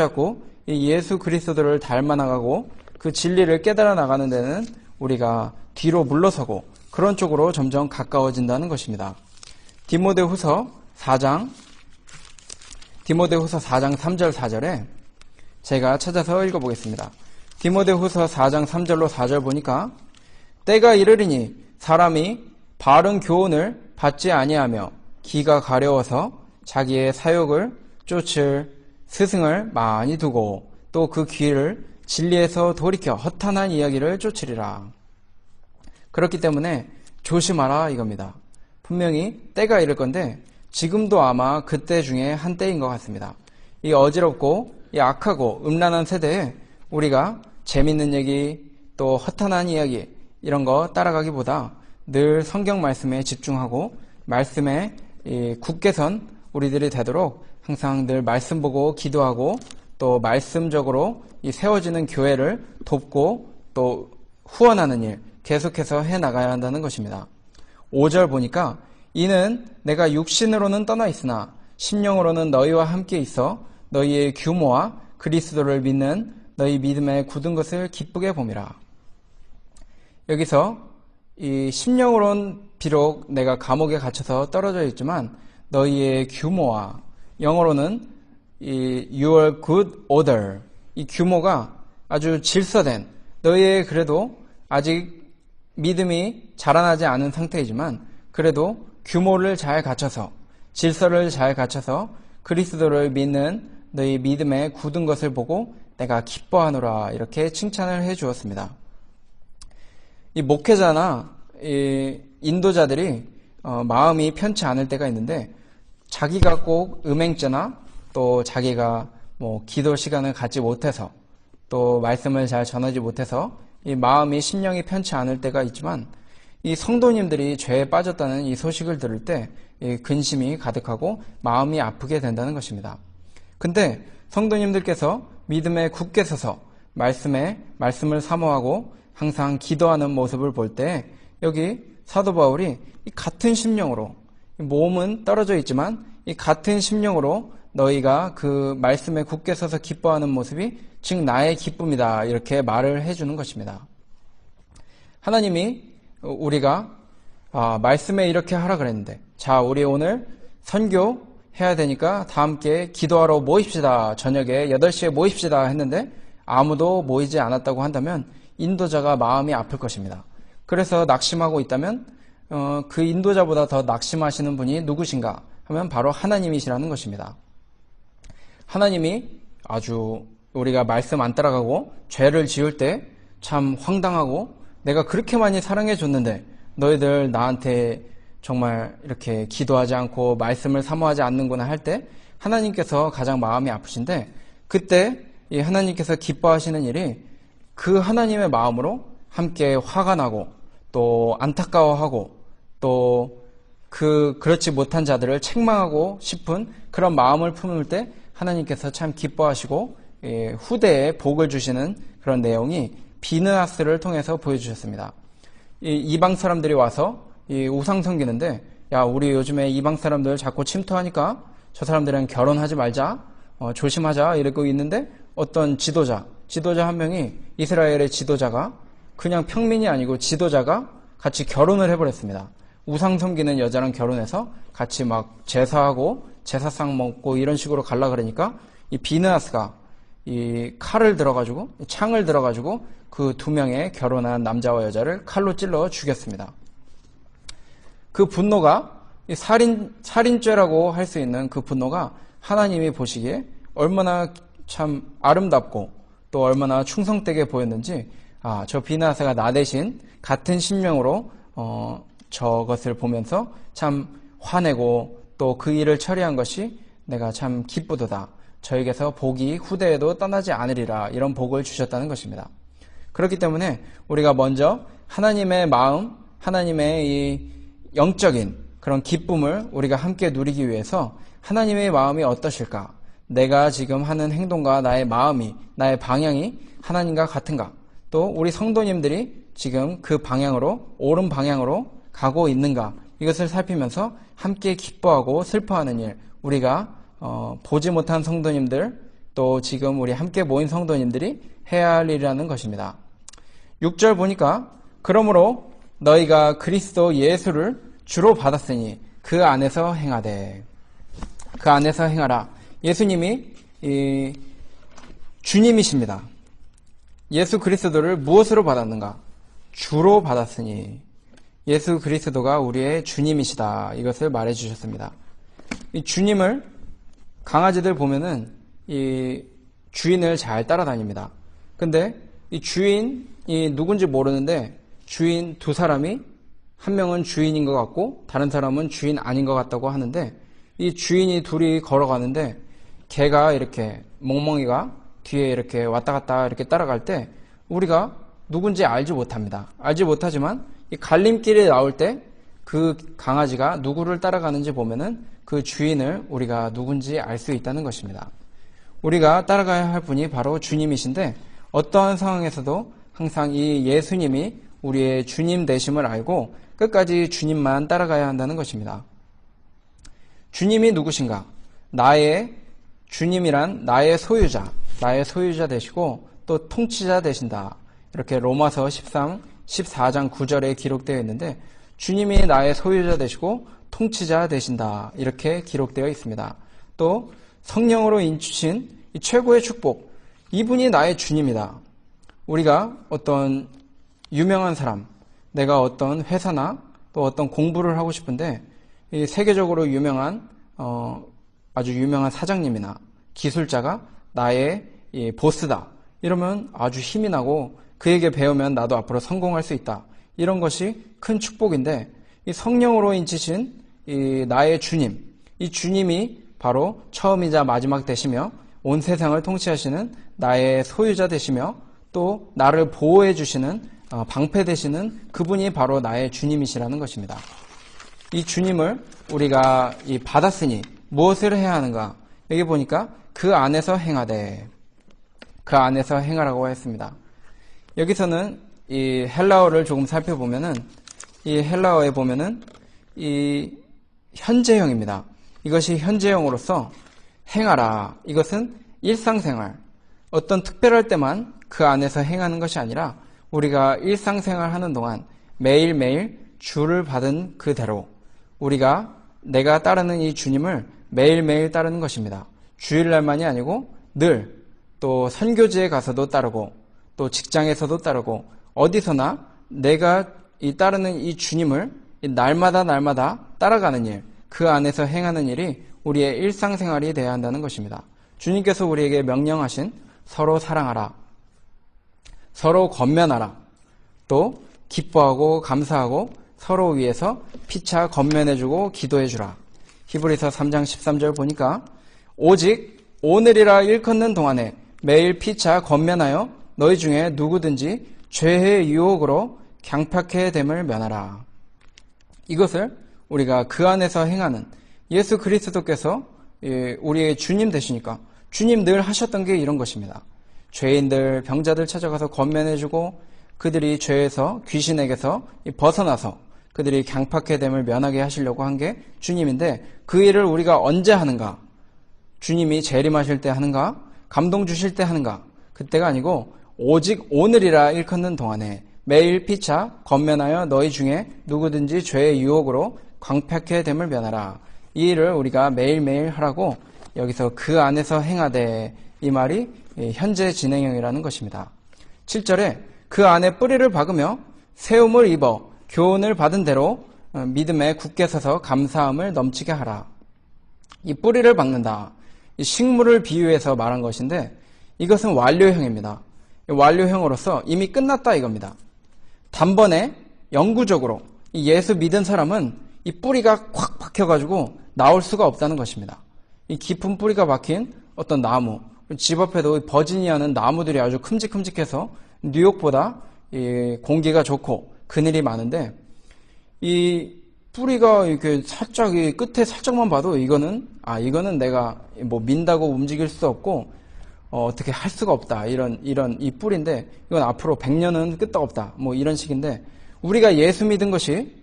이 예수 그리스도를 닮아 나가고 그 진리를 깨달아 나가는 데는 우리가 뒤로 물러서고 그런 쪽으로 점점 가까워진다는 것입니다. 디모데후서 4장 3절 4절에 제가 찾아서 읽어보겠습니다. 디모데후서 4장 3절로 4절 보니까 때가 이르리니 사람이 바른 교훈을 받지 아니하며 기가 가려워서 자기의 사욕을 쫓을 스승을 많이 두고 또 그 귀를 진리에서 돌이켜 허탄한 이야기를 쫓으리라. 그렇기 때문에 조심하라 이겁니다. 분명히 때가 이를 건데 지금도 아마 그때 중에 한 때인 것 같습니다. 이 어지럽고 이 악하고 음란한 세대에 우리가 재밌는 얘기 또 허탄한 이야기 이런 거 따라가기보다 늘 성경 말씀에 집중하고 말씀에 굳게 선 우리들이 되도록 항상 늘 말씀 보고 기도하고 또 말씀적으로 이 세워지는 교회를 돕고 또 후원하는 일 계속해서 해나가야 한다는 것입니다. 5절 보니까 이는 내가 육신으로는 떠나 있으나 심령으로는 너희와 함께 있어 너희의 규모와 그리스도를 믿는 너희 믿음에 굳은 것을 기쁘게 봄이라. 여기서 이 심령으로는 비록 내가 감옥에 갇혀서 떨어져 있지만 너희의 규모와 영어로는 이 your good order 이 규모가 아주 질서된 너희의 그래도 아직 믿음이 자라나지 않은 상태이지만 그래도 규모를 잘 갖춰서 질서를 잘 갖춰서 그리스도를 믿는 너희 믿음에 굳은 것을 보고 내가 기뻐하노라 이렇게 칭찬을 해 주었습니다. 이 목회자나 이 인도자들이 마음이 편치 않을 때가 있는데 자기가 꼭 음행죄나 또 자기가 뭐 기도 시간을 갖지 못해서 또 말씀을 잘 전하지 못해서 이 마음이 심령이 편치 않을 때가 있지만 이 성도님들이 죄에 빠졌다는 이 소식을 들을 때 이 근심이 가득하고 마음이 아프게 된다는 것입니다. 근데 성도님들께서 믿음에 굳게 서서 말씀을 사모하고 항상 기도하는 모습을 볼 때 여기 사도 바울이 이 같은 심령으로 몸은 떨어져 있지만 이 같은 심령으로 너희가 그 말씀에 굳게 서서 기뻐하는 모습이 즉 나의 기쁨이다 이렇게 말을 해주는 것입니다. 하나님이 우리가 말씀에 이렇게 하라 그랬는데 자 우리 오늘 선교해야 되니까 다 함께 기도하러 모입시다. 저녁에 8시에 모입시다 했는데 아무도 모이지 않았다고 한다면 인도자가 마음이 아플 것입니다. 그래서 낙심하고 있다면 그 인도자보다 더 낙심하시는 분이 누구신가 하면 바로 하나님이시라는 것입니다. 하나님이 아주 우리가 말씀 안 따라가고 죄를 지을 때 참 황당하고 내가 그렇게 많이 사랑해 줬는데 너희들 나한테 정말 이렇게 기도하지 않고 말씀을 사모하지 않는구나 할 때 하나님께서 가장 마음이 아프신데 그때 이 하나님께서 기뻐하시는 일이 그 하나님의 마음으로 함께 화가 나고 또 안타까워하고 또 그렇지 못한 자들을 책망하고 싶은 그런 마음을 품을 때 하나님께서 참 기뻐하시고 후대에 복을 주시는 그런 내용이 비느하스를 통해서 보여주셨습니다. 이방 사람들이 와서 우상 섬기는데 야 우리 요즘에 이방 사람들 자꾸 침투하니까 저 사람들이랑 결혼하지 말자 조심하자 이러고 있는데 어떤 지도자 한 명이 이스라엘의 지도자가 그냥 평민이 아니고 지도자가 같이 결혼을 해버렸습니다. 우상 섬기는 여자랑 결혼해서 같이 막 제사하고 제사상 먹고 이런 식으로 갈라 그러니까 이 비느하스가 이 칼을 들어가지고 창을 들어가지고 그 두 명의 결혼한 남자와 여자를 칼로 찔러 죽였습니다. 그 분노가 살인죄라고 할 수 있는 그 분노가 하나님이 보시기에 얼마나 참 아름답고 또 얼마나 충성되게 보였는지 저 비느하스가 나 대신 같은 신명으로 저것을 보면서 참 화내고 또 그 일을 처리한 것이 내가 참 기쁘도다. 저에게서 복이 후대에도 떠나지 않으리라 이런 복을 주셨다는 것입니다. 그렇기 때문에 우리가 먼저 하나님의 마음, 하나님의 이 영적인 그런 기쁨을 우리가 함께 누리기 위해서 하나님의 마음이 어떠실까? 내가 지금 하는 행동과 나의 마음이, 나의 방향이 하나님과 같은가? 또 우리 성도님들이 지금 그 방향으로, 옳은 방향으로 가고 있는가? 이것을 살피면서 함께 기뻐하고 슬퍼하는 일, 우리가 보지 못한 성도님들, 또 지금 우리 함께 모인 성도님들이 해야 할 일이라는 것입니다. 6절 보니까 그러므로 너희가 그리스도 예수를 주로 받았으니 그 안에서 행하되 그 안에서 행하라. 예수님이 주님이십니다. 예수 그리스도를 무엇으로 받았는가? 주로 받았으니 예수 그리스도가 우리의 주님이시다. 이것을 말해 주셨습니다. 이 주님을 강아지들 보면은 이 주인을 잘 따라다닙니다. 근데 이 주인이 누군지 모르는데 주인 두 사람이 한 명은 주인인 것 같고 다른 사람은 주인 아닌 것 같다고 하는데 이 주인이 둘이 걸어가는데 개가 이렇게 멍멍이가 뒤에 이렇게 왔다 갔다 이렇게 따라갈 때 우리가 누군지 알지 못합니다. 알지 못하지만 이 갈림길에 나올 때 그 강아지가 누구를 따라가는지 보면은 그 주인을 우리가 누군지 알 수 있다는 것입니다. 우리가 따라가야 할 분이 바로 주님이신데 어떠한 상황에서도 항상 이 예수님이 우리의 주님 되심을 알고 끝까지 주님만 따라가야 한다는 것입니다. 주님이 누구신가? 나의 주님이란 나의 소유자 되시고 또 통치자 되신다. 이렇게 로마서 14장 9절에 기록되어 있는데 주님이 나의 소유자 되시고 통치자 되신다. 이렇게 기록되어 있습니다. 또 성령으로 인주신 이 최고의 축복, 이분이 나의 주님이다. 우리가 어떤 유명한 사람, 내가 어떤 회사나 또 어떤 공부를 하고 싶은데 이 세계적으로 유명한 아주 유명한 사장님이나 기술자가 나의 이 보스다. 이러면 아주 힘이 나고 그에게 배우면 나도 앞으로 성공할 수 있다. 이런 것이 큰 축복인데 이 성령으로 인치신 이 나의 주님, 이 주님이 바로 처음이자 마지막 되시며 온 세상을 통치하시는 나의 소유자 되시며 또 나를 보호해 주시는 방패 되시는 그분이 바로 나의 주님이시라는 것입니다. 이 주님을 우리가 받았으니 무엇을 해야 하는가? 여기 보니까 그 안에서 행하되 그 안에서 행하라고 했습니다. 여기서는 이 헬라어를 조금 살펴보면은 이 헬라어에 보면은 이 현재형입니다. 이것이 현재형으로서 행하라. 이것은 일상생활, 어떤 특별할 때만 그 안에서 행하는 것이 아니라 우리가 일상생활 하는 동안 매일매일 주를 받은 그대로 내가 따르는 이 주님을 매일매일 따르는 것입니다. 주일날만이 아니고 늘 또 선교지에 가서도 따르고 또 직장에서도 따르고 어디서나 내가 따르는 이 주님을 이 날마다 따라가는 일, 그 안에서 행하는 일이 우리의 일상생활이 되어야 한다는 것입니다. 주님께서 우리에게 명령하신 서로 사랑하라, 서로 권면하라, 또 기뻐하고 감사하고 서로 위해서 피차 권면해주고 기도해주라. 히브리서 3장 13절 보니까 오직 오늘이라 일컫는 동안에 매일 피차 권면하여 너희 중에 누구든지 죄의 유혹으로 강팍해 됨을 면하라. 이것을 우리가 그 안에서 행하는 예수 그리스도께서 우리의 주님 되시니까 주님 늘 하셨던 게 이런 것입니다. 죄인들, 병자들 찾아가서 권면해주고 그들이 죄에서 귀신에게서 벗어나서 그들이 강팍해 됨을 면하게 하시려고 한 게 주님인데 그 일을 우리가 언제 하는가? 주님이 재림하실 때 하는가? 감동 주실 때 하는가? 그때가 아니고 오직 오늘이라 일컫는 동안에 매일 피차 권면하여 너희 중에 누구든지 죄의 유혹으로 광팍해 됨을 면하라. 이 일을 우리가 매일매일 하라고 여기서 그 안에서 행하되 이 말이 현재 진행형이라는 것입니다. 7절에 그 안에 뿌리를 박으며 세움을 입어 교훈을 받은 대로 믿음에 굳게 서서 감사함을 넘치게 하라. 이 뿌리를 박는다. 이 식물을 비유해서 말한 것인데 이것은 완료형입니다. 완료형으로서 이미 끝났다 이겁니다. 단번에 영구적으로 이 예수 믿은 사람은 이 뿌리가 콱 박혀가지고 나올 수가 없다는 것입니다. 이 깊은 뿌리가 박힌 어떤 나무, 집 앞에도 버지니아는 나무들이 아주 큼직큼직해서 뉴욕보다 이 공기가 좋고 그늘이 많은데 이 뿌리가 이렇게 살짝 이 끝에 살짝만 봐도 이거는 내가 뭐 민다고 움직일 수 없고 어떻게 할 수가 없다 이런 이 뿌리인데 이건 앞으로 100년은 끄떡없다 뭐 이런 식인데 우리가 예수 믿은 것이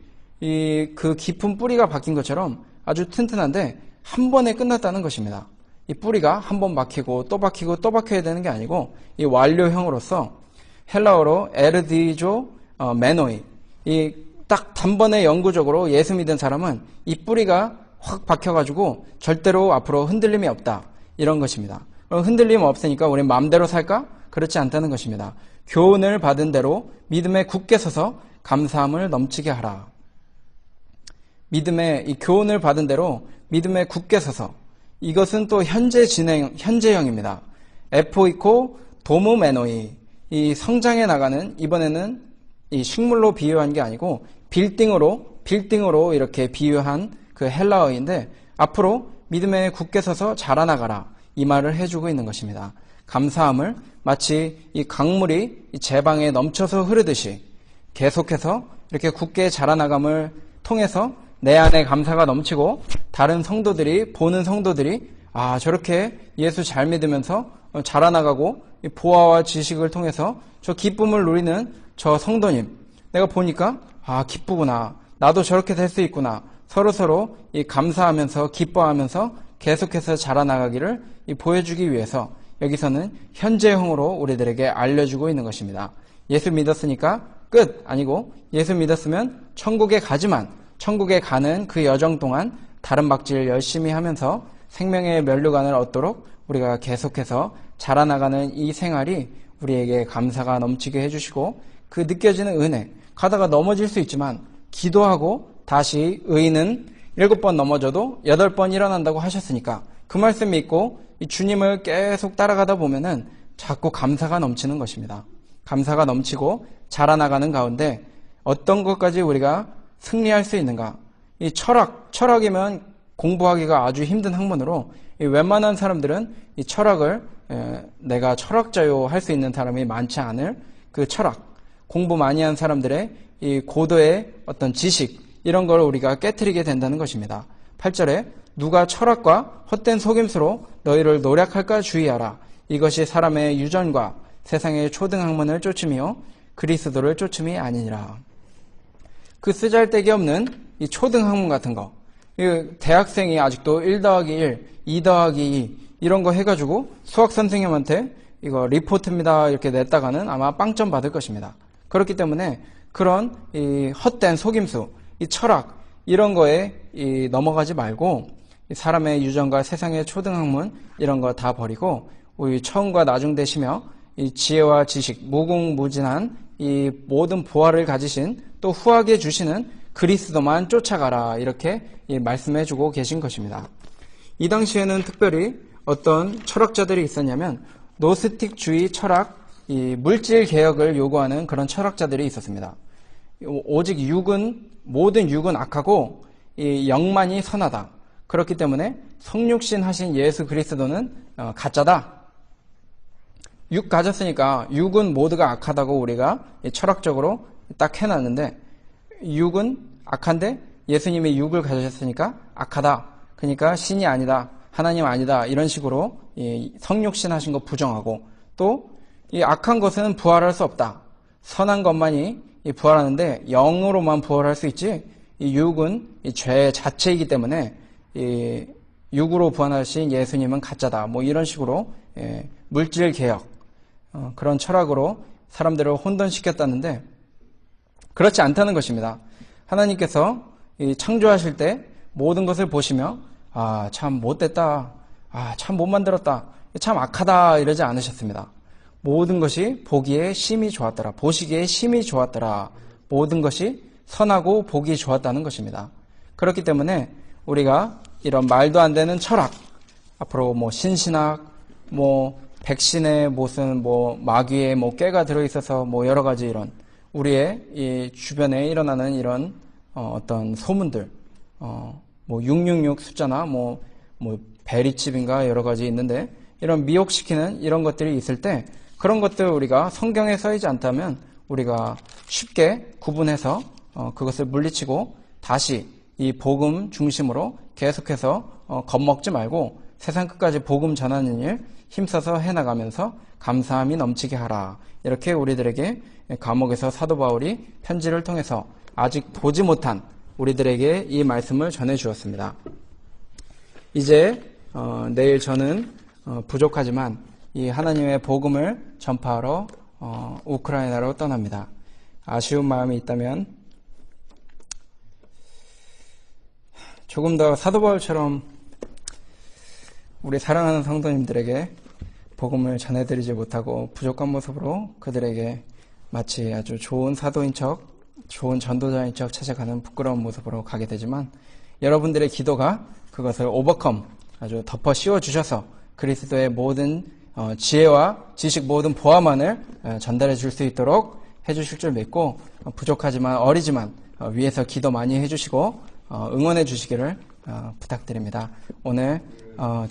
그 깊은 뿌리가 박힌 것처럼 아주 튼튼한데 한 번에 끝났다는 것입니다. 이 뿌리가 한 번 박히고 또 박히고 또 박혀야 되는 게 아니고 이 완료형으로서 헬라어로 에르디조 메노이 이 딱 단번에 영구적으로 예수 믿은 사람은 이 뿌리가 확 박혀가지고 절대로 앞으로 흔들림이 없다 이런 것입니다. 흔들림 없으니까 우리 마음대로 살까? 그렇지 않다는 것입니다. 교훈을 받은 대로 믿음에 굳게 서서 감사함을 넘치게 하라. 믿음의 이 교훈을 받은 대로 믿음에 굳게 서서 이것은 또 현재형입니다. 에포이코 도무메노이 이 성장해 나가는 이번에는 이 식물로 비유한 게 아니고 빌딩으로 이렇게 비유한 그 헬라어인데 앞으로 믿음에 굳게 서서 자라나가라 이 말을 해주고 있는 것입니다. 감사함을 마치 이 강물이 이 제방에 넘쳐서 흐르듯이 계속해서 이렇게 굳게 자라나감을 통해서 내 안에 감사가 넘치고 다른 성도들이 보는 성도들이 저렇게 예수 잘 믿으면서 자라나가고 보아와 지식을 통해서 저 기쁨을 누리는 저 성도님 내가 보니까 기쁘구나 나도 저렇게 될 수 있구나 서로 이 감사하면서 기뻐하면서 계속해서 자라나가기를 보여주기 위해서 여기서는 현재형으로 우리들에게 알려주고 있는 것입니다. 예수 믿었으니까 끝 아니고 예수 믿었으면 천국에 가지만 천국에 가는 그 여정 동안 다른 박질 열심히 하면서 생명의 면류관을 얻도록 우리가 계속해서 자라나가는 이 생활이 우리에게 감사가 넘치게 해주시고 그 느껴지는 은혜 가다가 넘어질 수 있지만 기도하고 다시 의인은 7번 넘어져도 8번 일어난다고 하셨으니까 그 말씀 믿고 이 주님을 계속 따라가다 보면은 자꾸 감사가 넘치는 것입니다. 감사가 넘치고 자라나가는 가운데 어떤 것까지 우리가 승리할 수 있는가? 이 철학이면 공부하기가 아주 힘든 학문으로 웬만한 사람들은 이 철학을 내가 철학자요 할 수 있는 사람이 많지 않을 그 철학 공부 많이 한 사람들의 이 고도의 어떤 지식 이런 걸 우리가 깨트리게 된다는 것입니다. 8절에 누가 철학과 헛된 속임수로 너희를 노략할까 주의하라. 이것이 사람의 유전과 세상의 초등학문을 쫓으며 그리스도를 쫓음이 아니니라. 그 쓰잘데기 없는 이 초등학문 같은 거 대학생이 아직도 1 더하기 1, 2 더하기 2 이런 거 해가지고 수학 선생님한테 이거 리포트입니다 이렇게 냈다가는 아마 빵점 받을 것입니다. 그렇기 때문에 그런 이 헛된 속임수, 이 철학 이런 거에 넘어가지 말고 사람의 유전과 세상의 초등학문 이런 거 다 버리고 우리 처음과 나중 되시며 이 지혜와 지식, 무궁무진한 이 모든 보화를 가지신 또 후하게 주시는 그리스도만 쫓아가라 이렇게 말씀해주고 계신 것입니다. 이 당시에는 특별히 어떤 철학자들이 있었냐면 노스틱주의 철학, 이 물질 개혁을 요구하는 그런 철학자들이 있었습니다. 오직 모든 육은 악하고 이 영만이 선하다. 그렇기 때문에 성육신 하신 예수 그리스도는 가짜다. 육 가졌으니까 육은 모두가 악하다고 우리가 철학적으로 딱 해놨는데 육은 악한데 예수님이 육을 가지셨으니까 악하다. 그러니까 신이 아니다. 하나님 아니다. 이런 식으로 성육신 하신 거 부정하고 또 이 악한 것은 부활할 수 없다. 선한 것만이 부활하는데 영으로만 부활할 수 있지 이 육은 이 죄 자체이기 때문에 이 육으로 부활하신 예수님은 가짜다. 뭐 이런 식으로 물질 개혁 그런 철학으로 사람들을 혼돈시켰다는데 그렇지 않다는 것입니다. 하나님께서 창조하실 때 모든 것을 보시며 참 못됐다. 참 못 만들었다. 참 악하다 이러지 않으셨습니다. 모든 것이 보기에 심히 좋았더라. 보시기에 심히 좋았더라. 모든 것이 선하고 보기 좋았다는 것입니다. 그렇기 때문에 우리가 이런 말도 안 되는 철학, 앞으로 뭐 신신학, 뭐 백신에 무슨 뭐 마귀에 뭐 깨가 들어있어서 뭐 여러 가지 이런 우리의 이 주변에 일어나는 이런 어떤 소문들, 뭐 666 숫자나 뭐 베리칩인가 여러 가지 있는데 이런 미혹시키는 이런 것들이 있을 때 그런 것들 우리가 성경에 써있지 않다면 우리가 쉽게 구분해서 그것을 물리치고 다시 이 복음 중심으로 계속해서 겁먹지 말고 세상 끝까지 복음 전하는 일 힘써서 해나가면서 감사함이 넘치게 하라. 이렇게 우리들에게 감옥에서 사도 바울이 편지를 통해서 아직 보지 못한 우리들에게 이 말씀을 전해 주었습니다. 이제 내일 저는 부족하지만 이 하나님의 복음을 전파하러 우크라이나로 떠납니다. 아쉬운 마음이 있다면 조금 더 사도 바울처럼 우리 사랑하는 성도님들에게 복음을 전해드리지 못하고 부족한 모습으로 그들에게 마치 아주 좋은 사도인 척, 좋은 전도자인 척 찾아가는 부끄러운 모습으로 가게 되지만 여러분들의 기도가 그것을 오버컴, 아주 덮어 씌워주셔서 그리스도의 모든 지혜와 지식 모든 보화만을 전달해 줄 수 있도록 해주실 줄 믿고 부족하지만 어리지만 위에서 기도 많이 해주시고 응원해 주시기를 부탁드립니다. 오늘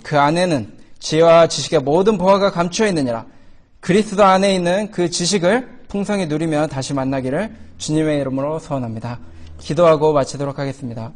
그 안에는 지혜와 지식의 모든 보화가 감추어 있느니라. 그리스도 안에 있는 그 지식을 풍성히 누리며 다시 만나기를 주님의 이름으로 소원합니다. 기도하고 마치도록 하겠습니다.